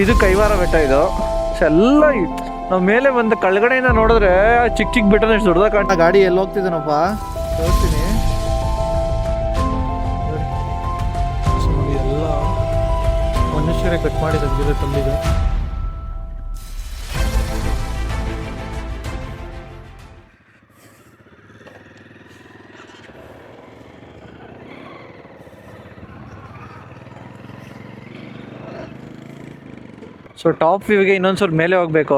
ಇದು ಕೈವಾರ ಬೆಟ್ಟ ಇದು. ಸೊ ಎಲ್ಲ ನಾವು ಮೇಲೆ ಬಂದ ಕೆಳಗಡೆಯಿಂದ ನೋಡಿದ್ರೆ ಚಿಕ್ಕ ಚಿಕ್ಕ ಬೆಟ್ಟನ ಎಷ್ಟು ದೊಡ್ಡದಾಗ ಕಾಣ್ತಾ. ಗಾಡಿ ಎಲ್ಲಿ ಹೋಗ್ತಿದ್ದಾನಪ್ಪ ತೋರಿಸ್ತೀನಿ. ಎಲ್ಲ ಮನುಷ್ಯರೇ ಕಟ್ ಮಾಡಿ ತಂದಿದೆ ತಂದಿದೆ. ಸೊ ಟಾಪ್ ವ್ಯೂಗೆ ಇನ್ನೊಂದು ಸ್ವಲ್ಪ ಮೇಲೆ ಹೋಗಬೇಕು.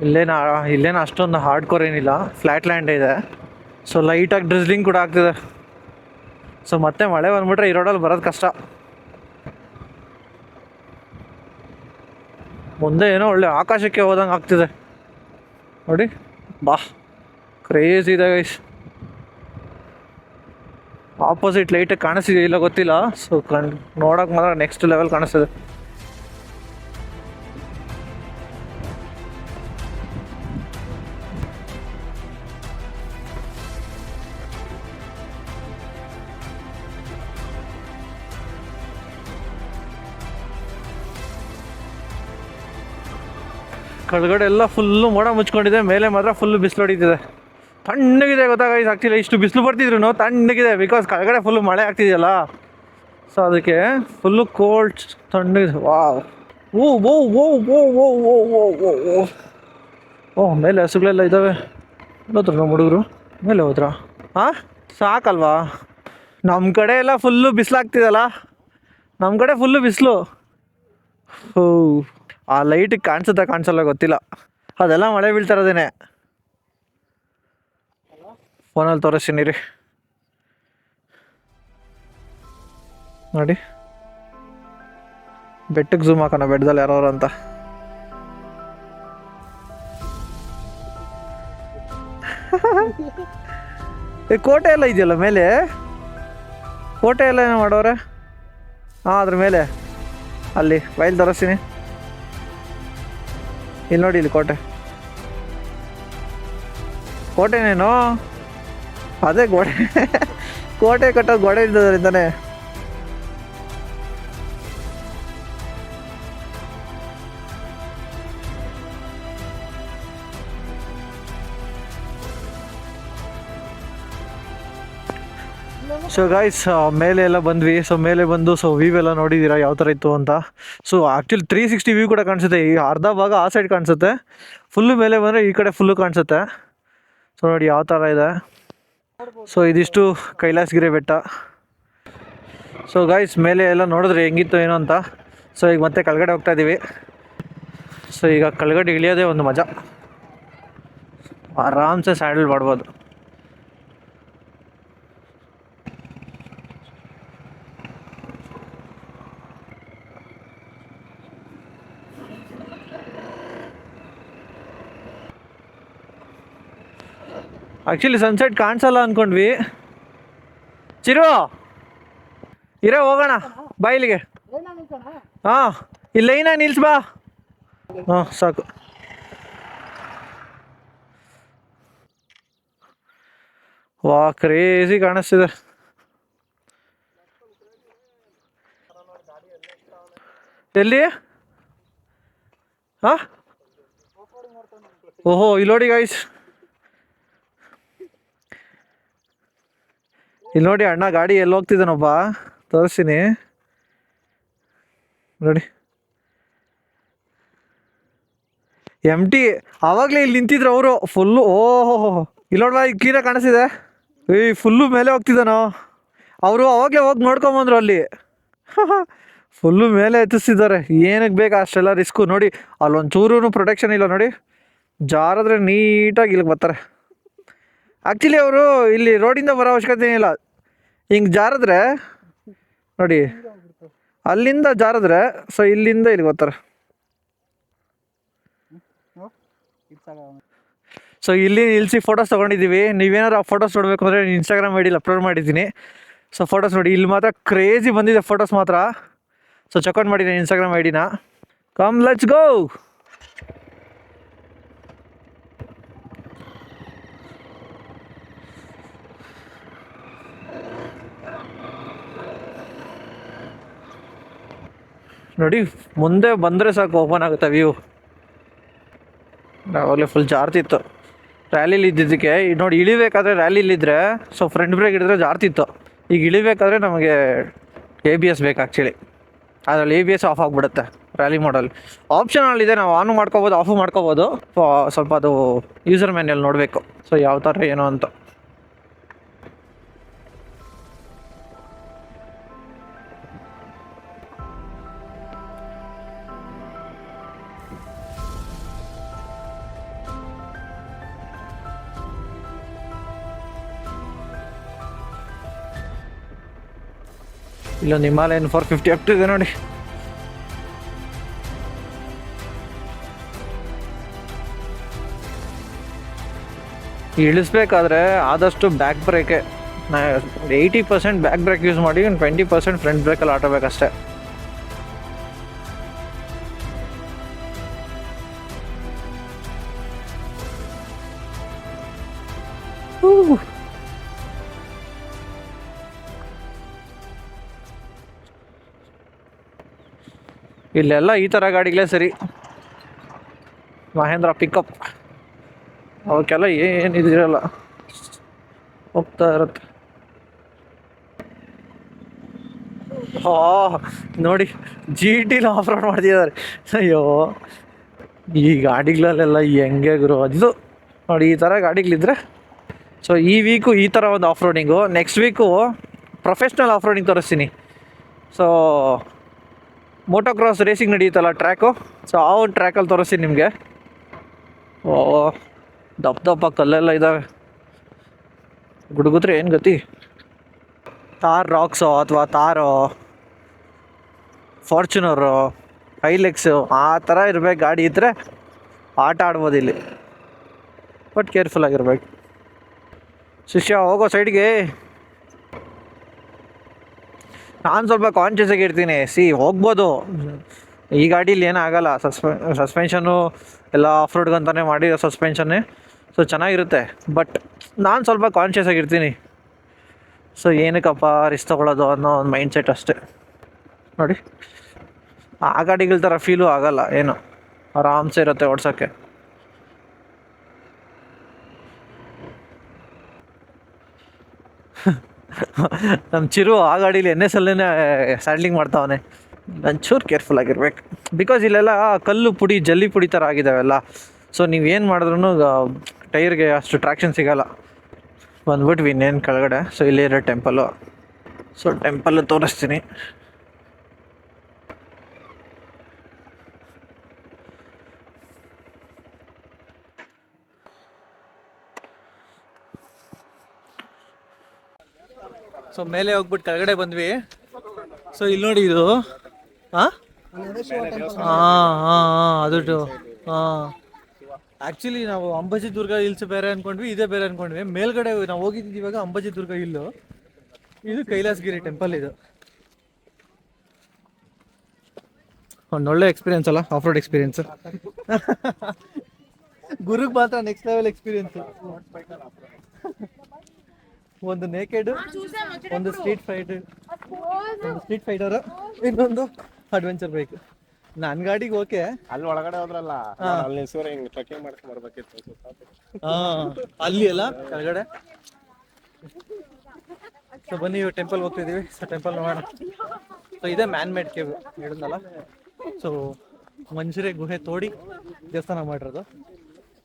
ಇಲ್ಲೇನು ಅಷ್ಟೊಂದು ಹಾರ್ಡ್ ಕೋರ್ ಏನಿಲ್ಲ, ಫ್ಲ್ಯಾಟ್ ಲ್ಯಾಂಡ್ ಇದೆ. ಸೊ ಲೈಟಾಗಿ ಡ್ರಿಸ್ಲಿಂಗ್ ಕೂಡ ಆಗ್ತಿದೆ. ಸೊ ಮತ್ತೆ ಮಳೆ ಬಂದ್ಬಿಟ್ರೆ ಈ ರೋಡಲ್ಲಿ ಬರೋದು ಕಷ್ಟ. ಮುಂದೆ ಏನೋ ಒಳ್ಳೆ ಆಕಾಶಕ್ಕೆ ಹೋದಂಗೆ ಆಗ್ತಿದೆ ನೋಡಿ. ಬಾ ಕ್ರೇಜ್ ಇದೆ ಗೈಸ್. ಆಪೋಸಿಟ್ ಲೈಟಾಗಿ ಕಾಣಿಸ್ತಿದೆ ಇಲ್ಲ ಗೊತ್ತಿಲ್ಲ. ಸೊ ನೋಡೋಕೆ ಮಾತ್ರ ನೆಕ್ಸ್ಟ್ ಲೆವೆಲ್ ಕಾಣಿಸ್ತಿದೆ. ಕೆಳಗಡೆ ಎಲ್ಲ ಫುಲ್ಲು ಮೋಡ ಮುಚ್ಕೊಂಡಿದೆ, ಮೇಲೆ ಮಾತ್ರ ಫುಲ್ಲು ಬಿಸಿಲು ಹೊಡಿತಿದೆ. ತಣ್ಣಗಿದೆ ಗೊತ್ತಾಗೈತೆ. ಆಗ್ತಿಲ್ಲ ಇಷ್ಟು ಬಿಸಿಲು ಬರ್ತಿದ್ರು ತಣ್ಣಗಿದೆ, ಬಿಕಾಸ್ ಕೆಳಗಡೆ ಫುಲ್ಲು ಮಳೆ ಆಗ್ತಿದೆಯಲ್ಲ. ಸೊ ಅದಕ್ಕೆ ಫುಲ್ಲು ಕೋಲ್ಡ್ ತಣ್ಣಗಿದೆ. ವಾವ್ ಓ ಓ ಓ ಓ ಓ ಓ ಓ ಓ ಓ ಓ ಮೇಲೆ ಹಸುಗಳೆಲ್ಲ ಇದ್ದಾವೆ. ಹೋದ್ರು ನಮ್ಮ ಹುಡುಗರು ಮೇಲೆ ಹೋದ್ರಾ? ಹಾಂ ಸಾಕಲ್ವಾ? ನಮ್ಮ ಕಡೆ ಎಲ್ಲ ಫುಲ್ಲು ಬಿಸಿಲಾಗ್ತಿದಲ್ಲ, ನಮ್ಮ ಕಡೆ ಫುಲ್ಲು ಬಿಸಿಲು. ಹೋ ಆ ಲೈಟಿಗೆ ಕಾಣಿಸುತ್ತಾ ಕಾಣಿಸಲ್ಲ ಗೊತ್ತಿಲ್ಲ. ಅದೆಲ್ಲ ಮಳೆ ಬೀಳ್ತಾರದೇನೆ. ಫೋನಲ್ಲಿ ತೋರಿಸ್ತೀನಿ ರೀ ನೋಡಿ. ಬೆಟ್ಟಕ್ಕೆ ಝೂಮ್ ಹಾಕೋಣ, ಬೆಟ್ಟದಲ್ಲಿ ಯಾರವ್ರು ಅಂತ. ಕೋಟೆ ಎಲ್ಲ ಇದೆಯಲ್ಲ ಮೇಲೆ, ಕೋಟೆ ಎಲ್ಲ ಏನೋ ಮಾಡೋರೆ. ಹಾಂ ಅದ್ರ ಮೇಲೆ ಅಲ್ಲಿ ಬಯಲು ತೋರಿಸ್ತೀನಿ. ಇಲ್ಲಿ ನೋಡಿ, ಇಲ್ಲಿ ಕೋಟೆನೇನು ಅದೇ ಕೋಟೆ ಕಟ್ಟೋದು ಗೋಡೆ ಇದ್ದದರಿಂದಾನೆ. ಸೊ ಗೈಸ್ ಮೇಲೆ ಎಲ್ಲ ಬಂದ್ವಿ. ಸೊ ಮೇಲೆ ಬಂದು ವ್ಯೂ ಎಲ್ಲ ನೋಡಿದ್ದೀರಾ ಯಾವ ಥರ ಇತ್ತು ಅಂತ. ಸೊ ಆ್ಯಕ್ಚುಲಿ 360 ವ್ಯೂ ಕೂಡ ಕಾಣಿಸುತ್ತೆ. ಈ ಅರ್ಧ ಭಾಗ ಆ ಸೈಡ್ ಕಾಣಿಸುತ್ತೆ, ಫುಲ್ಲು ಮೇಲೆ ಬಂದರೆ ಈ ಕಡೆ ಫುಲ್ಲು ಕಾಣಿಸುತ್ತೆ. ಸೊ ನೋಡಿ ಯಾವ ಥರ ಇದೆ. ಸೊ ಇದಿಷ್ಟು ಕೈಲಾಸಗಿರಿ ಬೆಟ್ಟ. ಸೊ ಗೈಸ್ ಮೇಲೆ ಎಲ್ಲ ನೋಡಿದ್ರೆ ಹೆಂಗಿತ್ತು ಏನೋ ಅಂತ. ಸೊ ಈಗ ಮತ್ತೆ ಕೆಳಗಡೆ ಹೋಗ್ತಾ ಇದ್ದೀವಿ. ಸೊ ಈಗ ಕೆಳಗಡೆ ಇಳಿಯೋದೇ ಒಂದು ಮಜಾ. ಆರಾಮ್ಸೆ ಸ್ಯಾಡಲ್ ಮಾಡ್ಬೋದು. ಆ್ಯಕ್ಚುಲಿ ಸನ್ಸೆಟ್ ಕಾಣಿಸಲ್ಲ ಅಂದ್ಕೊಂಡ್ವಿ. ಚಿರು ಇರೋ ಹೋಗೋಣ ಬಾ ಇಲ್ಲಿಗೆ. ಹಾಂ ಇಲ್ಲಿ ಲೈನಾಗಿ ನಿಲ್ಸ್ ಬಾ. ಹಾಂ ಸಾಕು. ವಾ ಕ್ರೇಜಿ ಕಾಣಿಸ್ತಿದೆ. ಎಲ್ಲಿ? ಹಾಂ ಓಹೋ ಇಲ್ಲಿ ನೋಡಿ ಗೈಸ್, ಇಲ್ಲಿ ನೋಡಿ ಅಣ್ಣ ಗಾಡಿ ಎಲ್ಲಿ ಹೋಗ್ತಿದ್ದಾನೊಬ್ಬ ತೋರಿಸ್ತೀನಿ ನೋಡಿ. ಎಂಟಿ ಆವಾಗಲೇ ಇಲ್ಲಿ ನಿಂತಿದ್ರು ಅವರು ಫುಲ್ಲು. ಓಹೋ ಇಲ್ಲಿ ನೋಡ್ಬಾ, ಈಗ ಕ್ಲೀನಾಗಿ ಕಾಣಿಸ್ತಿದೆ. ಫುಲ್ಲು ಮೇಲೆ ಹೋಗ್ತಿದ್ದಾನೋ ಅವರು. ಅವಾಗಲೇ ಹೋಗಿ ನೋಡ್ಕೊಂಬಂದ್ರು ಅಲ್ಲಿ. ಫುಲ್ಲು ಮೇಲೆ ಎತ್ತಿಸ್ತಿದ್ದಾರೆ. ಏನಕ್ಕೆ ಬೇಕಾ ಅಷ್ಟೆಲ್ಲ ರಿಸ್ಕು ನೋಡಿ. ಅಲ್ಲೊಂದು ಚೂರೂ ಪ್ರೊಟೆಕ್ಷನ್ ಇಲ್ಲ ನೋಡಿ. ಜಾರಿದ್ರೆ ನೀಟಾಗಿ ಇಲ್ಲಿಗೆ ಬರ್ತಾರೆ. ಆ್ಯಕ್ಚುಲಿ ಅವರು ಇಲ್ಲಿ ರೋಡಿಂದ ಬರೋ ಅವಶ್ಯಕತೆ ಏನಿಲ್ಲ. ಹಿಂಗೆ ಜಾರಿದ್ರೆ ನೋಡಿ, ಅಲ್ಲಿಂದ ಜಾರಿದ್ರೆ ಸೊ ಇಲ್ಲಿಂದ ಇಲ್ಲಿಗೆ ಬರ್ತಾರೆ. ಸೊ ಇಲ್ಲಿ ನಿಲ್ಲಿಸಿ ಫೋಟೋಸ್ ತೊಗೊಂಡಿದ್ದೀವಿ. ನೀವೇನಾದ್ರು ಆ ಫೋಟೋಸ್ ನೋಡಬೇಕು ಅಂದರೆ ಇನ್ಸ್ಟಾಗ್ರಾಮ್ ಐಡಿಲಿ ಅಪ್ಲೋಡ್ ಮಾಡಿದ್ದೀನಿ. ಸೊ ಫೋಟೋಸ್ ನೋಡಿ, ಇಲ್ಲಿ ಮಾತ್ರ ಕ್ರೇಜಿ ಬಂದಿದೆ ಫೋಟೋಸ್ ಮಾತ್ರ. ಸೊ ಚೆಕ್ಔಟ್ ಮಾಡಿದ್ದೀನಿ ಇನ್ಸ್ಟಾಗ್ರಾಮ್ ಐಡಿನ. Come let's go. ನೋಡಿ ಮುಂದೆ ಬಂದರೆ ಸಾಕು ಓಪನ್ ಆಗುತ್ತೆ ವ್ಯೂ. ಆವಾಗಲೇ ಫುಲ್ ಜಾರ್ತಿತ್ತು ರ್ಯಾಲಿಲಿ ಇದ್ದಿದ್ದಕ್ಕೆ. ನೋಡಿ ಇಳಿಬೇಕಾದ್ರೆ ರ್ಯಾಲಿಲಿದ್ದರೆ ಸೊ ಫ್ರಂಟ್ ಬ್ರೇಕ್ ಹಿಡಿದ್ರೆ ಜಾರ್ತಿತ್ತು. ಈಗ ಇಳಿಬೇಕಾದ್ರೆ ನಮಗೆ ABS ಬೇಕು ಆ್ಯಕ್ಚುಲಿ. ಅದರಲ್ಲಿ ABS ಆಫ್ ಆಗಿಬಿಡುತ್ತೆ ರ್ಯಾಲಿ ಮಾಡಲ್. ಆಪ್ಷನಲ್ಲಿದೆ, ನಾವು ಆನು ಮಾಡ್ಕೋಬೋದು ಆಫು ಮಾಡ್ಕೋಬೋದು. ಸ್ವಲ್ಪ ಅದು ಯೂಸರ್ ಮ್ಯಾನ್ಯಲ್ ನೋಡಬೇಕು ಸೊ ಯಾವ ಥರ ಏನು ಅಂತ. ಇಲ್ಲೊಂದು ಹಿಮಾಲಯನ್ 450 ಆಗ್ತಿದೆ ನೋಡಿ. ಇಳಿಸ್ಬೇಕಾದ್ರೆ ಆದಷ್ಟು ಬ್ಯಾಕ್ ಬ್ರೇಕೆ 80% ಬ್ಯಾಕ್ ಬ್ರೇಕ್ ಯೂಸ್ ಮಾಡಿ, ಒಂದು 20% ಫ್ರಂಟ್ ಬ್ರೇಕಲ್ಲಿ ಆಟಬೇಕಷ್ಟೆ. ಇಲ್ಲೆಲ್ಲ ಈ ಥರ ಗಾಡಿಗಳೇ ಸರಿ. ಮಹೇಂದ್ರ ಪಿಕಪ್ ಅವಕ್ಕೆಲ್ಲ ಏನಿದಿರಲ್ಲ, ಹೋಗ್ತಾ ಇರುತ್ತೆ. ನೋಡಿ GT ಆಫ್ ರೋಡ್ ಮಾಡ್ತಿದ್ದಾರೆ. ಅಯ್ಯೋ ಈ ಗಾಡಿಗಳಲ್ಲೆಲ್ಲ ಹೆಂಗೆ ಗುರು ಅದು. ನೋಡಿ ಈ ಥರ ಗಾಡಿಗಳಿದ್ರೆ ಸೊ ಈ ವೀಕು ಈ ಥರ ಒಂದು off roading, next week professional off roading ತೋರಿಸ್ತೀನಿ. ಸೊ ಮೋಟೋಕ್ರಾಸ್ ರೇಸಿಂಗ್ ನಡೆಯುತ್ತಲ್ಲ ಟ್ರ್ಯಾಕು, ಸೊ ಆ ಒಂದು ಟ್ರ್ಯಾಕಲ್ಲಿ ತೋರಿಸ್ತೀನಿ ನಿಮಗೆ. ದಪ್ಪ ಕಲ್ಲೆಲ್ಲ ಇದ್ದಾವೆ, ಗುಡುಗುದ್ರೆ ಏನು ಗತಿ. ಥಾರ್ ರಾಕ್ಸು ಅಥವಾ ಥಾರೋ ಫಾರ್ಚುನರು ಹೈಲೆಕ್ಸು ಆ ಥರ ಇರಬೇಕು ಗಾಡಿ ಇದ್ದರೆ ಆಟ ಆಡ್ಬೋದು ಇಲ್ಲಿ. ಬಟ್ ಕೇರ್ಫುಲ್ ಆಗಿರ್ಬೇಕು. ಶಿಷ್ಯ ಹೋಗೋ ಸೈಡ್ಗೆ. ನಾನು ಸ್ವಲ್ಪ ಕಾನ್ಷಿಯಸ್ ಆಗಿರ್ತೀನಿ. ಹೋಗ್ಬೋದು ಈ ಗಾಡೀಲಿ ಏನಾಗಲ್ಲ. ಸಸ್ಪೆನ್ಷನ್ನು ಎಲ್ಲ ಆಫ್ ರೋಡ್ಗಂತಾನೆ ಮಾಡಿರೋ ಸಸ್ಪೆನ್ಷನ್ನೇ, ಸೊ ಚೆನ್ನಾಗಿರುತ್ತೆ. ಬಟ್ ನಾನು ಸ್ವಲ್ಪ ಕಾನ್ಷಿಯಸ್ ಆಗಿರ್ತೀನಿ. ಸೊ ಏನಕ್ಕಪ್ಪ ರಿಸ್ಕ್ ತೊಗೊಳ್ಳೋದು ಅನ್ನೋ ಒಂದು ಮೈಂಡ್ ಸೆಟ್ ಅಷ್ಟೇ. ನೋಡಿ ಆ ಗಾಡಿಗಳ ಥರ ಫೀಲು ಆಗಲ್ಲ, ಏನು ಆರಾಮ್ಸೆ ಇರುತ್ತೆ ಓಡ್ಸೋಕ್ಕೆ. ನಮ್ಮ ಚಿರು ಆ ಗಾಡೀಲಿ NS ಅಲ್ಲೇ ಸ್ಯಾಂಡ್ಲಿಂಗ್ ಮಾಡ್ತಾವನೆ. ಒಂಚೂರು ಕೇರ್ಫುಲ್ ಆಗಿರ್ಬೇಕು. ಬಿಕಾಸ್ ಇಲ್ಲೆಲ್ಲ ಕಲ್ಲು ಪುಡಿ ಜಲ್ಲಿ ಪುಡಿ ಥರ ಆಗಿದ್ದಾವೆಲ್ಲ. ಸೊ ನೀವೇನು ಮಾಡಿದ್ರೂ ಟೈರ್ಗೆ ಅಷ್ಟು ಟ್ರ್ಯಾಕ್ಷನ್ ಸಿಗೋಲ್ಲ. ಬಂದ್ಬಿಟ್ವಿ ಇನ್ನೇನು ಕೆಳಗಡೆ. ಸೊ ಇಲ್ಲೇ ಇರೋ ಟೆಂಪಲ್ಲು. ಸೊ ಟೆಂಪಲ್ಲು ತೋರಿಸ್ತೀನಿ. ಸೊ ಮೇಲೆ ಹೋಗ್ಬಿಟ್ಟು ಕೆಳಗಡೆ ಬಂದ್ವಿ. ಸೊ ಇಲ್ಲಿ ನೋಡಿ ಇದು ಅದು ಆ್ಯಕ್ಚುಲಿ ನಾವು ಅಂಬಾಜಿ ದುರ್ಗ ಹಿಲ್ಸ್ ಬೇರೆ ಅಂದ್ಕೊಂಡ್ವಿ, ಇದೇ ಬೇರೆ ಅಂದ್ಕೊಂಡ್ವಿ. ಮೇಲ್ಗಡೆ ನಾವು ಹೋಗಿದ್ದೀವಿ ಇವಾಗ ಅಂಬಾಜಿ ದುರ್ಗ ಹಿಲ್ಲು. ಇದು ಕೈಲಾಸಗಿರಿ ಟೆಂಪಲ್. ಇದು ಒಂದು ಒಳ್ಳೆ ಎಕ್ಸ್ಪೀರಿಯನ್ಸ್ ಅಲ್ಲ, ಆಫ್ ರೋಡ್ ಎಕ್ಸ್ಪೀರಿಯನ್ಸ್. ಗುರುಗ್ ಮಾತ್ರ ನೆಕ್ಸ್ಟ್ ಲೆವೆಲ್ ಎಕ್ಸ್ಪೀರಿಯನ್ಸ್. ಒಂದು ನೇಕೆಡ್, ಒಂದು ಸ್ಟ್ರೀಟ್ ಫೈಟರ್, ಇನ್ನೊಂದು ಅಡ್ವೆಂಚರ್ ಬೈಕ್. ನನ್ನ ಗಾಡಿಗೆ ಓಕೆ. ಅಲ್ಲಿ ಒಳಗಡೆ ಹೋದ್ರಲ್ಲ, ಅಲ್ಲಿ ಟ್ರೆಕ್ಕಿಂಗ್ ಮಾಡ್ಕೊಂಡು ಬರ್ಬೇಕಿತ್ತು. ಅಲ್ಲಿ ಅಲ್ಲ ಕೆಳಗಡೆ. ಸೊ ಬನ್ನಿ ಟೆಂಪಲ್ ಹೋಗ್ತಿದ್ದೀವಿ. ಸೊ ಟೆಂಪಲ್ ನೋಡೋಣ. ಸೊ ಇದೇ ಮ್ಯಾನ್ ಮೇಡ್ ಕೇವ್ ಹೇಳಿದ್ನಲ್ಲ. ಸೊ ಮಂಜರೆ ಗುಹೆ ತೋಡಿ ದೇವಸ್ಥಾನ ಮಾಡಿರೋದು.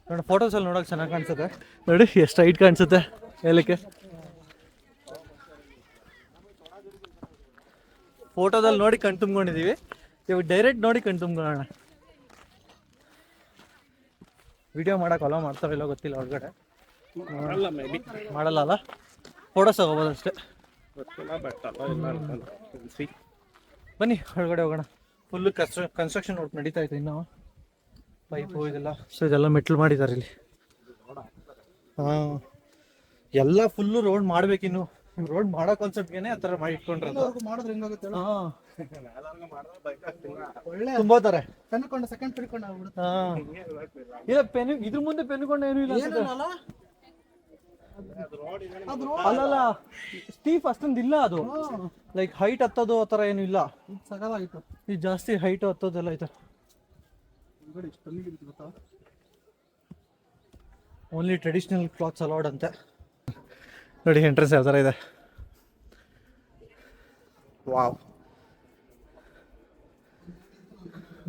ನೋಡಿ ಫೋಟೋಸಲ್ಲಿ ನೋಡೋಕೆ ಚೆನ್ನಾಗಿ ಕಾಣಿಸುತ್ತೆ. ನೋಡಿ ಎಷ್ಟು ಹೈಟ್ ಕಾಣಿಸುತ್ತೆ ಹೇಳಕ್ಕೆ. ಫೋಟೋದಲ್ಲಿ ನೋಡಿ ಕಣ್ ತುಂಬ್ಕೊಂಡಿದ್ದೀವಿ, ಇವಾಗ ಡೈರೆಕ್ಟ್ ನೋಡಿ ಕಣ್ ತುಂಬ್ಕೊಳ್ಳೋಣ. ವಿಡಿಯೋ ಮಾಡೋಕೆ ಅಲೋ ಮಾಡ್ತಾರೋ ಇಲ್ಲೋ ಗೊತ್ತಿಲ್ಲ. ಒಳಗಡೆ ಮಾಡಲ್ಲ ಅಲ್ಲ, ಫೋಟೋಸ್ ಹೋಗ್ಬೋದು ಅಷ್ಟೇ. ಬನ್ನಿ ಒಳಗಡೆ ಹೋಗೋಣ. ಫುಲ್ಲು ಕನ್ಸ್ಟ್ರಕ್ಷನ್ ವರ್ಕ್ ನಡೀತಾ ಇದೆ ಇನ್ನೂ. ಪೈಪು ಇದೆಲ್ಲ. ಸೊ ಇದೆಲ್ಲ ಮೆಟ್ಲು ಮಾಡಿದ್ದಾರೆ ಇಲ್ಲಿ. ಎಲ್ಲ ಫುಲ್ಲು ರೋಡ್ ಮಾಡ್ಬೇಕಿನ್ನು. ರೋಡ್ ಮಾಡೋ ಕಾನ್ಸೆಪ್ಟ್ಗೆ ಆ ಥರ ಮಾಡಿ ಇಟ್ಕೊಂಡ್ರೆ ಮಾಡಿದ್ರೆ ಹೆಂಗಾಗುತ್ತೆ. ತುಂಬೋತಾರೆ ಸೆಕೆಂಡ್ ಇಲ್ಲ ಪೆನ್ ಇದ್ರ ಮುಂದೆ ಪೆನ್ಕೊಂಡು ಏನೂ ಇಲ್ಲ. ಅಲ್ಲಲ್ಲ ಸ್ಟೀಫ್ ಅಷ್ಟೊಂದು ಇಲ್ಲ ಅದು, ಲೈಕ್ ಹೈಟ್ ಹತ್ತೋದು ಆ ಥರ ಏನು ಇಲ್ಲ. ಇದು ಜಾಸ್ತಿ ಹೈಟ್ ಹತ್ತೋದೆಲ್ಲ ಐತೆ. ಓನ್ಲಿ ಟ್ರೆಡಿಷ್ನಲ್ ಕ್ಲಾತ್ಸ್ ಅಲೌಡ್ ಅಂತೆ. ನೋಡಿ ಎಂಟ್ರೆನ್ಸ್ ಯಾವ ಥರ ಇದೆ. ವಾವ್,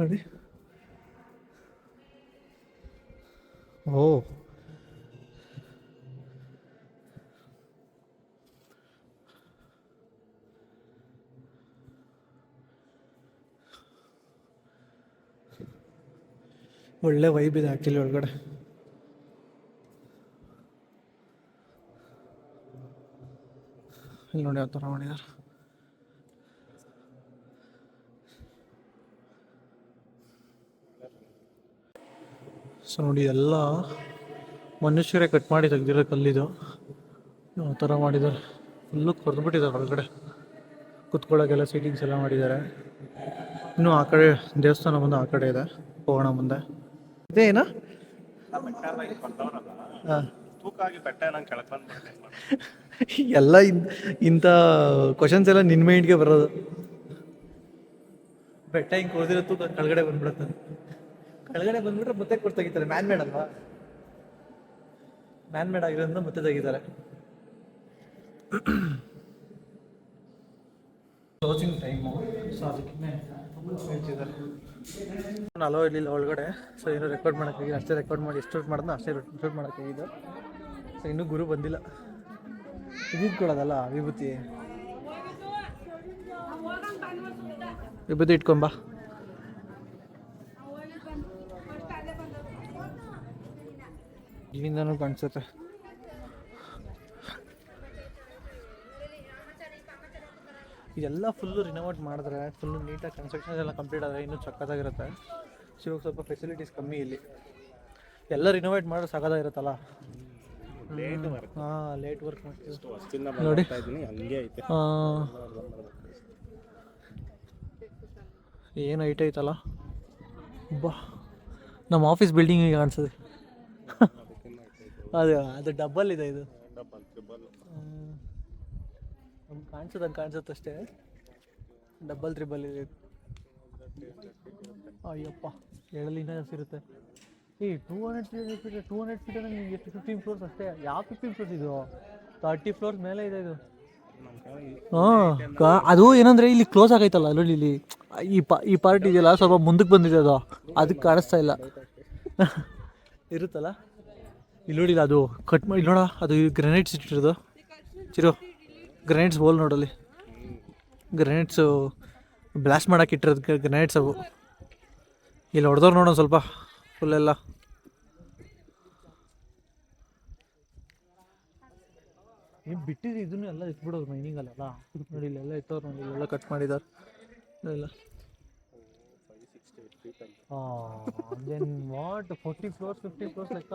ನೋಡಿ. ಓ, ಒಳ್ಳೆ ವೈಬ್ ಇದೆ ಆ್ಯಕ್ಚುಲಿ ಒಳಗಡೆ. ಇಲ್ಲಿ ನೋಡಿ ಯಾವ ಥರ ಮಾಡಿದ್ದಾರೆ. ಸೊ ನೋಡಿ ಎಲ್ಲ ಮನುಷ್ಯರೇ ಕಟ್ ಮಾಡಿ ತೆಗ್ದಿರೋ ಕಲ್ಲಿದು. ಯಾವ ಥರ ಮಾಡಿದ್ದಾರೆ, ಫುಲ್ಲು ಕೊರೆದ್ಬಿಟ್ಟಿದ್ದಾರೆ ಒಳಗಡೆ. ಕುತ್ಕೊಳ್ಳೋಕ್ಕೆಲ್ಲ ಸೀಟಿಂಗ್ಸ್ ಎಲ್ಲ ಮಾಡಿದ್ದಾರೆ. ಇನ್ನೂ ಆ ಕಡೆ ದೇವಸ್ಥಾನ ಬಂದು ಆ ಕಡೆ ಇದೆ, ಹೋಗೋಣ ಮುಂದೆ. ಇದೇನಾ ಎಲ್ಲ ಇಂಥ ಕ್ವಶನ್ಸ್ ಎಲ್ಲ ನಿನ್ನ ಮೈಂಡ್ಗೆ ಬರೋದು. ಬೆಟ್ಟ ಹಿಂಗೆ ಕೊಡ್ದಿರೋ ತೂಕ ಕೆಳಗಡೆ ಬಂದ್ಬಿಡುತ್ತೆ. ಕೆಳಗಡೆ ಬಂದ್ಬಿಟ್ರೆ ಮತ್ತೆ ಕೊಟ್ಟು ತೆಗಿತಾರೆ. ಮ್ಯಾನ್ ಮೇಡ್ ಅಲ್ವಾ, ಮ್ಯಾನ್ ಮೇಡ್ ಆಗಿರೋದ್ರಿಂದ ಮತ್ತೆ ತೆಗಿತಾರೆ. ಕ್ಲೋಸಿಂಗ್ ಟೈಮು, ಸೊ ಅದಕ್ಕೆ ಹೇಳ್ತಿದ್ದಾರೆ. ನಾನು ಅಲೋ ಇರಲಿಲ್ಲ ಒಳಗಡೆ, ಸೊ ಏನೂ ರೆಕಾರ್ಡ್ ಮಾಡೋಕ್ಕಾಗಿಲ್ಲ. ಅಷ್ಟೇ ರೆಕಾರ್ಡ್ ಮಾಡಿ ಎಷ್ಟು ಮಾಡಿದ್ನೋ ಅಷ್ಟೇ ರೆಕಾರ್ಡ್ ಮಾಡೋಕ್ಕಾಗಿದ್ದು. ಸೊ ಇನ್ನೂ ಗುರು ಬಂದಿಲ್ಲ. ಇದು ಕೊಡೋದಲ್ಲ ವಿಭೂತಿ, ವಿಭೂತಿ ಇಟ್ಕೊಂಬ. ಇಲ್ಲಿಂದನೂ ಕಾಣಿಸುತ್ತೆ. ಇದೆಲ್ಲ ಫುಲ್ಲು ರಿನೋವೇಟ್ ಮಾಡಿದ್ರೆ, ಫುಲ್ಲು ನೀಟಾಗಿ ಕನ್ಸ್ಟ್ರಕ್ಷನ್ಸ್ ಎಲ್ಲ ಕಂಪ್ಲೀಟ್ ಆದರೆ ಇನ್ನೂ ಸಕ್ಕತ್ತಾಗಿರುತ್ತೆ. ಸೊ ಇವಾಗ ಸ್ವಲ್ಪ ಫೆಸಿಲಿಟೀಸ್ ಕಮ್ಮಿ ಇಲ್ಲಿ. ಎಲ್ಲ ರಿನೋವೇಟ್ ಮಾಡಿದ್ರೆ ಸಕ್ಕತ್ತಾಗಿರುತ್ತಲ್ಲ. ಹಾಂ, ಲೇಟ್ ವರ್ಕ್ ಮಾಡ್ತೀವಿ ನೋಡಿ. ಏನು ಹೈಟ್ ಐತಲ್ಲ ಬಾ. ನಮ್ಮ ಆಫೀಸ್ ಬಿಲ್ಡಿಂಗಿಗೆ ಕಾಣಿಸ್ತದೆ. ಅದು ಡಬ್ಬಲ್ ಇದೆ, ಇದು ನಮ್ಗೆ ಕಾಣಿಸುತ್ತೆ ಅಷ್ಟೇ. ಡಬ್ಬಲ್ ತ್ರಿಬಲ್ ಇದೆ. ಅಯ್ಯಪ್ಪ, ಹೇಳಲಿನ ಜಾಸ್ತಿ ಇರುತ್ತೆ. 200 ಫೀಟ್ ಅಂದರೆ ನಿಮಗೆ ಎಷ್ಟು 15 ಫ್ಲೋರ್ಸ್ ಅಷ್ಟೇ. ಯಾವ 15 ಫ್ಲೋರ್ಸ್ ಇದು? 30 ಫ್ಲೋರ್ಸ್ ಮೇಲೆ ಇದೆ ಇದು. ಹಾಂ, ಅದು ಏನಂದರೆ ಇಲ್ಲಿ ಕ್ಲೋಸ್ ಆಗೈತಲ್ಲ ಅಲ್ಲಿ. ಇಲ್ಲಿ ಈ ಪಾರ್ಟ್ ಇದೆಯಲ್ಲ, ಸ್ವಲ್ಪ ಮುಂದಕ್ಕೆ ಬಂದಿದೆ ಅದು, ಅದಕ್ಕೆ ಕಾಣಿಸ್ತಾ ಇಲ್ಲ. ಇರುತ್ತಲ್ಲ ಇಲ್ಲಿ ನೋಡಿಲ್ಲ, ಅದು ಕಟ್ ಮಾಡಿ ನೋಡ. ಅದು ಗ್ರೆನೈಟ್ಸ್ ಇಟ್ಟಿರೋದು ಚಿರು, ಗ್ರೆನೈಟ್ಸ್ ಬೋಲ್ ನೋಡಲ್ಲಿ. ಗ್ರೆನೈಟ್ಸು ಬ್ಲಾಸ್ಟ್ ಮಾಡೋಕೆ ಇಟ್ಟಿರೋದು ಗ್ರೆನೈಟ್ಸ್ ಅವು. ಇಲ್ಲಿ ಹೊಡೆದವ್ರು ನೋಡೋಣ ಸ್ವಲ್ಪ ಫುಲ್ಲೆಲ್ಲ. ಏನು ಬಿಟ್ಟಿದ್ದು ಇದನ್ನು ಎಲ್ಲ ಇಟ್ಬಿಡೋದು ಮೈನಿಂಗಲ್ಲ. ನೋಡಿ ಇಲ್ಲೆಲ್ಲ ಇತ್ತವ್ರು, ನೋಡಿ ಇಲ್ಲೆಲ್ಲ ಕಟ್ ಮಾಡಿದ್ದಾರೆ ಇಲ್ಲ. ದೆನ್ ವಾಟ್ 40 ಫ್ಲೋರ್ಸ್ 50 ಫ್ಲೋರ್ಸ್ ಲೆಕ್ಕ.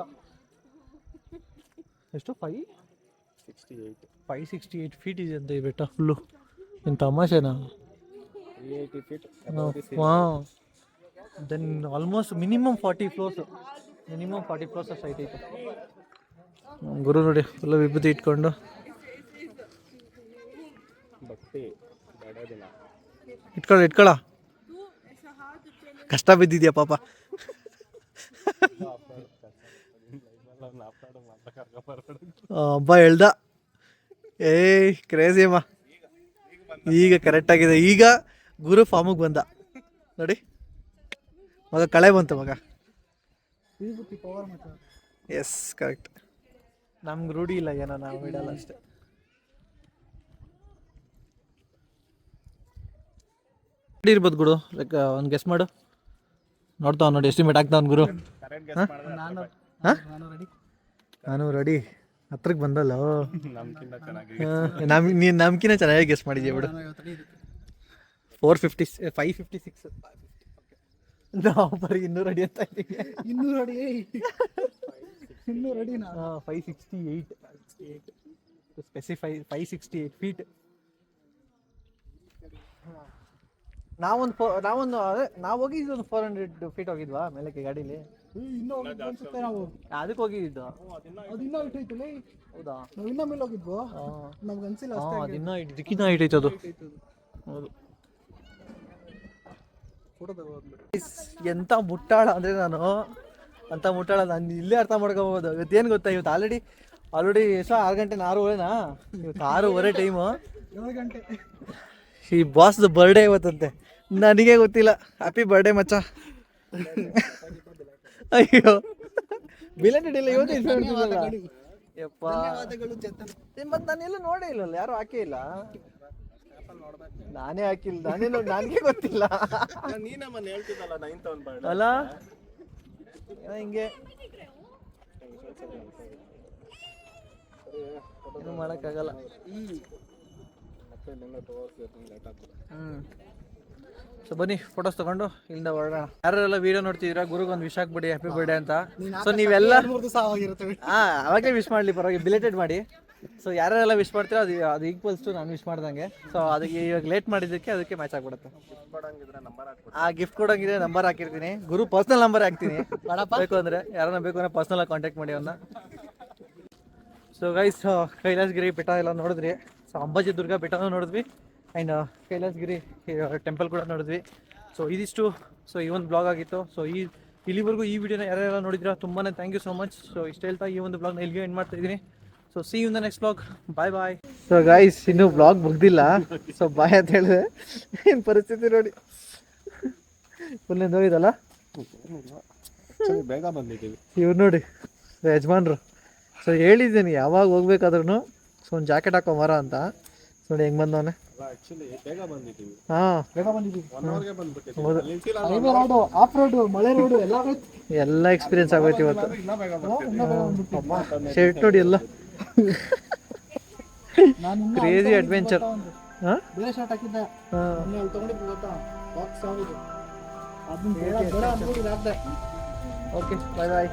ಎಷ್ಟು 568 ಫೀಟ್ ಇದೆ ಅಂತ ಈ ಬೆಟ್ಟ ಫುಲ್ಲು. ಏನು ತಮಾಷೆನಾ? ಹಾಂ, ದೆನ್ ಆಲ್ಮೋಸ್ಟ್ ಮಿನಿಮಮ್ 40 ಫ್ಲೋರ್ಸ್ ಅಷ್ಟು ಹೈಟ್ ಐತೆ. ಗುರು ನೋಡಿ ಫುಲ್ಲು ವಿಭೂತಿ ಇಟ್ಕೊಂಡು. ಇಟ್ಕೊಳ್ಳ ಕಷ್ಟ ಬಿದ್ದಿದ್ಯಾ ಪಾಪ. ಹಬ್ಬ ಹೇಳ್ದ. ಕ್ರೇಜಿ ಅಮ್ಮ. ಈಗ ಕರೆಕ್ಟಾಗಿದೆ. ಈಗ ಗುರು ಫಾರ್ಮಿಗೆ ಬಂದ ನೋಡಿ. ಮಗ ಕಳೆ ಬಂತು ಮಗ. Yes, correct. ನಮ್ಗೆ ರೂಢಿ ಇಲ್ಲ, ಏನೋ ನಾವು ಇಡಲ್ಲ ಅಷ್ಟೇ. ಇರ್ಬೋದು ಗುರು, ಲೈಕ್ ಒಂದು ಗೆಸ್ ಮಾಡು. ನೋಡ್ತಾವ ನೋಡಿ, ಎಸ್ಟಿಮೇಟ್ ಆಗ್ತಾವನ್ ಗುರು. ನಾನು ರೆಡಿ. ಹತ್ರಕ್ಕೆ ಬಂದಲ್ಲ, ನೀನು ನಮ್ಕಿನ ಚೆನ್ನಾಗಿ ಗೆಸ್ ಮಾಡಿದ್ಯಾ ಬಿಡು. 556. ನಾವು ಬರೀ 200 ಅಡಿ ಅಂತ ಇದ್ದೀವಿ. 200 ಅಡಿ 568 ಸ್ಪೆಸಿಫೈ 568 ಫೀಟ್. ನಾವೊಂದು ಅದೇ ನಾವು ಹೋಗಿದ್ದು ಒಂದು 400 ಫೀಟ್ ಹೋಗಿದ್ವಾ ಮೇಲಕ್ಕೆ ಗಾಡೀಲಿ. ಇನ್ನೂ ಅನ್ಸುತ್ತೆ ನಾವು. ಅದಕ್ಕೆ ಹೋಗಿದ್ದು. ಅದು ಇನ್ನೂ ಹೈಟ್ ಐತಲ್ಲ. ಹೌದಾ? ನಾವು ಇನ್ನೂ ಮೇಲೆ ಹೋಗಿದ್ವು. ನಮ್ಗೆ ಅನ್ಸಿಲ್ಲ ಅಷ್ಟೇ. ಅದಿನ್ನ ಇದಕ್ಕಿನ್ನ ಹೈಟ್ ಐತೆ ಅದು. ಹೌದು. ಫೋಟೋ ತಗೋದ್ಬಿಡಿ. ಎಂಥ ಮುಟ್ಟಾಳ ಅಂದರೆ ನಾನು ಅಂತ ಮುಟ್ಟಾಳ ನಾನು ಇಲ್ಲೇ ಅರ್ಥ ಮಾಡ್ಕೋಬೋದು. ಇವತ್ತೇನು ಗೊತ್ತಾ, ಇವತ್ತು ಆಲ್ರೆಡಿ ಎಷ್ಟು 6 ಗಂಟೆ 6:30ನಾ, ಇವತ್ತು 6:30 ಟೈಮು. 7 ಗಂಟೆ. ಈ ಬಾಸ್ದು ಬರ್ಡೇ ಇವತ್ತಂತೆ, ನನಗೆ ಗೊತ್ತಿಲ್ಲ. ಹ್ಯಾಪಿ ಬರ್ಡೇ ಮಚ್ಚ. ಅಯ್ಯೋ ಬಿಲೆಟೆಡ್ ಇಲ್ಲ ಇವತ್ತು. ಯಪ್ಪ ಮತ್ತು ನಾನೆಲ್ಲೂ ನೋಡೇ ಇಲ್ಲಲ್ಲ, ಯಾರು ಹಾಕೇ ಇಲ್ಲ. ನಾನೇ ಹಾಕಿಲ್ಲ, ನನಗೆ ಗೊತ್ತಿಲ್ಲ ನೀನಮ್ಮನೆ ಹೇಳ್ತಿದ್ದಲ್ಲ 9th ಒಂದು ಬರ್ಡ್ ಅಲ್ಲ. ಹಿಂಗೆ ಏನು ಮಾಡೋಕ್ಕಾಗಲ್ಲ. ಮತ್ತೆ ನಿನ್ನ ತೋರಿಸ್ತೀನಿ ಲೇಟ್ ಆಗ್ತದೆ. ಸೊ ಬನ್ನಿ ಫೋಟೋಸ್ ತಗೊಂಡು ಇಲ್ಲಿಂದ ಹೊರಡೋಣ. ಯಾರೆಲ್ಲ ವಿಡಿಯೋ ನೋಡ್ತಿದ್ದೀರಾ, ಗುರುಗೊಂದು ವಿಶ್ ಹಾಕ್ಬಿಡಿ ಹ್ಯಾಪಿ ಬರ್ಡೇ ಅಂತ. ಸೊ ನೀವೆಲ್ಲ ಅವಾಗಲೇ ವಿಶ್ ಮಾಡಲಿ, ಪರವಾಗಿ ಬಿಲೇಟೆಡ್ ಮಾಡಿ. ಸೊ ಯಾರೆಲ್ಲ ವಿಶ್ ಮಾಡ್ತೀರೋ ಅದು ಈಕ್ವಲ್ಸ್ ಟು ನಾನು ವಿಶ್ ಮಾಡ್ದಂಗೆ. ಸೊ ಅದಕ್ಕೆ ಇವಾಗ ಲೇಟ್ ಮಾಡಿದ್ದಕ್ಕೆ ಅದಕ್ಕೆ ಮ್ಯಾಚ್ ಆಗ್ಬಿಡುತ್ತೆ. ಗಿಫ್ಟ್ ಕೊಡೋಂಗಿದ್ರೆ ನಂಬರ್ ಹಾಕಿರ್ತೀನಿ, ಗುರು ಪರ್ಸ್ನಲ್ ನಂಬರ್ ಹಾಕ್ತೀನಿ. ಬೇಕು ಅಂದರೆ ಯಾರನ್ನ ಬೇಕು ಅಂದರೆ ಪರ್ಸ್ನಲಾಗಿ ಕಾಂಟ್ಯಾಕ್ಟ್ ಮಾಡಿ ಅವನ್ನ. ಸೊ ಗೈಸ್, ಕೈಲಾಸಗಿರಿ ಬೆಟ್ಟ ಎಲ್ಲ ನೋಡಿದ್ರಿ. ಸೊ ಅಂಬಾಜಿ ದುರ್ಗ ಬೆಟ್ಟನೂ ನೋಡಿದ್ವಿ ಆ್ಯಂಡ್ ಕೈಲಾಸಗಿರಿ ಟೆಂಪಲ್ ಕೂಡ ನೋಡಿದ್ವಿ. ಸೊ ಇದಿಷ್ಟು ಸೊ ಈ ಒಂದು ಬ್ಲಾಗ್ ಆಗಿತ್ತು. ಸೊ ಇಲ್ಲಿವರೆಗೂ ಈ ವಿಡಿಯೋನ ಯಾರೆಲ್ಲ ನೋಡಿದ್ರಾ ತುಂಬಾ thank you so much. So ಇಷ್ಟು ಹೇಳ್ತಾ ಈ ಒಂದು ಬ್ಲಾಗ್ನ ಇಲ್ಲಿಗೆ ಎಂಡ್ ಮಾಡ್ತಾ ಇದ್ದೀನಿ. So see you in the next blog. Bye. So guys, ಇನ್ನೂ ಬ್ಲಾಗ್ ಮುಗ್ದಿಲ್ಲ. ಸೊ ಬಾಯ್ ಅಂತ ಹೇಳಿದೆ. ಏನು ಪರಿಸ್ಥಿತಿ ನೋಡಿ, ಫುಲ್ ಹೋಗಿದಲ್ಲ. ಬೇಗ ಬಂದಿದ್ದೀವಿ ಇವ್ರು ನೋಡಿ ಯಜಮಾನ್ರು. ಸೊ ಹೇಳಿದ್ದೀನಿ ಯಾವಾಗ ಹೋಗ್ಬೇಕಾದ್ರೂ ಸೊ ಒಂದು ಜಾಕೆಟ್ ಹಾಕೋ ಮರ ಅಂತ. ನೋಡಿ ಹೆಂಗೆ ಬಂದವನೆ. ಆಕ್ಚುಲಿ ಬೇಗ ಬಂದಿದ್ದೀವಿ. ಹಾಂ ಬೇಗ ಬಂದಿದ್ದೀವಿ. 1 ಅವರ್ಗೆ ಬಂದ್ಬಿಟ್ಟಿದ್ದೀವಿ. ಹೌದು. ಹೈವೇ ರೋಡು, ಆಫ್ ರೋಡು, ಮಳೆ ರೋಡು ಎಲ್ಲ ಎಕ್ಸ್ಪೀರಿಯನ್ಸ್ ಆಗೋಯ್ತು ಇವತ್ತು. ಇನ್ನೂ ಬೇಗ ಬರ್ತೀವಿ. ಶರ್ಟ್ ನೋಡಿ ಎಲ್ಲ ನಾನು ಕ್ರೇಜಿ ಅಡ್ವೆಂಚರ್. ಹಾಂ ಬೇರೆ ಶರ್ಟ್ ಹಾಕಿದ್ದೆ. ಹಾಂ ಅಲ್ಲಿ ತಗೊಂಡಿದ್ದು ಗೊತ್ತಾ, ಬಾಕ್ಸ್ ಆಗಿದ್ದು. ಅದನ್ನ ಬೇಡ ಅಂದ್ಬಿಟ್ಟು ಹಾಕ್ದೆ. ಓಕೆ ಬಾಯ್.